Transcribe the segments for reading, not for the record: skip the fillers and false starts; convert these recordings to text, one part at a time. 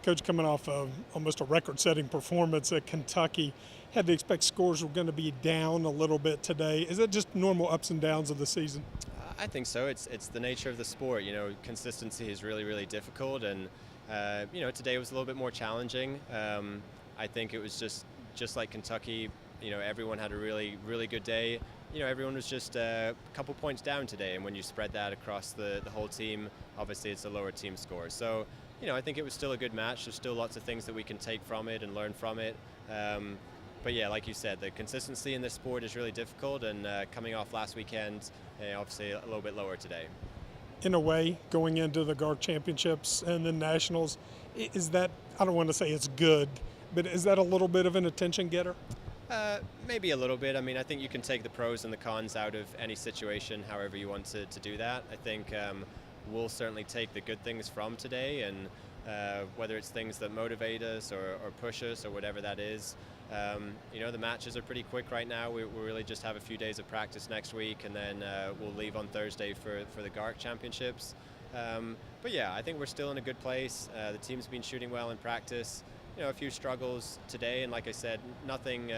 Coach, coming off of almost a record-setting performance at Kentucky, had to expect scores were going to be down a little bit today. Is that just normal ups and downs of the season? I think so. It's the nature of the sport. Consistency is really difficult, and today was a little bit more challenging. I think it was just like Kentucky. Everyone had a really good day. Everyone was just a couple points down today, and when you spread that across the whole team, obviously it's a lower team score. So, I think it was still a good match. There's still lots of things that we can take from it and learn from it. But yeah, like you said, the consistency in this sport is really difficult, and coming off last weekend, obviously a little bit lower today. In a way, going into the GARC championships and the nationals, is that, I don't want to say it's good, but is that a little bit of an attention getter? Maybe a little bit. I mean, I think you can take the pros and the cons out of any situation however you want to do that. I think we'll certainly take the good things from today, and whether it's things that motivate us or push us or whatever that is. The matches are pretty quick right now. We really just have a few days of practice next week, and then we'll leave on Thursday for the GARC championships. But yeah, I think we're still in a good place. The team's been shooting well in practice. A few struggles today, and like I said, nothing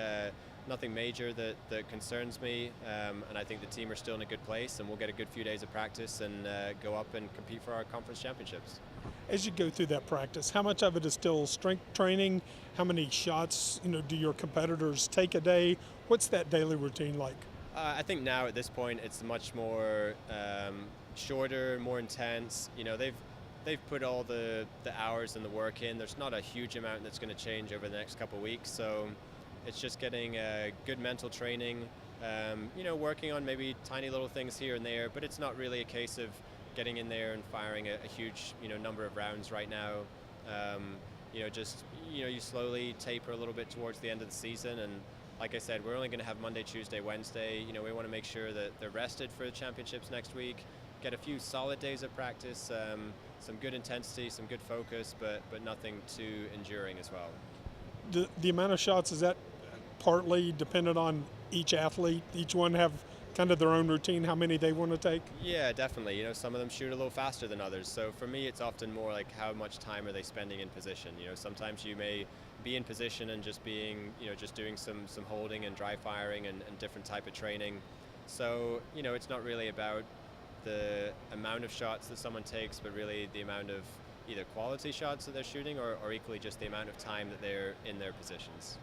major that concerns me, and I think the team are still in a good place, and we'll get a good few days of practice and go up and compete for our conference championships. As you go through that practice, how much of it is still strength training? How many shots do your competitors take a day? What's that daily routine like? I think now at this point it's much more shorter, more intense. They've put all the hours and the work in. There's not a huge amount that's going to change over the next couple of weeks, so it's just getting good mental training, working on maybe tiny little things here and there, but it's not really a case of getting in there and firing a huge number of rounds right now. You slowly taper a little bit towards the end of the season, and like I said, we're only going to have Monday, Tuesday, Wednesday. We want to make sure that they're rested for the championships next week, get a few solid days of practice, some good intensity, some good focus, but nothing too enduring as well. The amount of shots, is that partly dependent on each athlete? Each one have kind of their own routine, how many they want to take? Yeah, definitely. Some of them shoot a little faster than others. So for me, it's often more like how much time are they spending in position. Sometimes you may be in position and just being, just doing some holding and dry firing and different type of training. So, it's not really about the amount of shots that someone takes, but really the amount of either quality shots that they're shooting or equally just the amount of time that they're in their positions.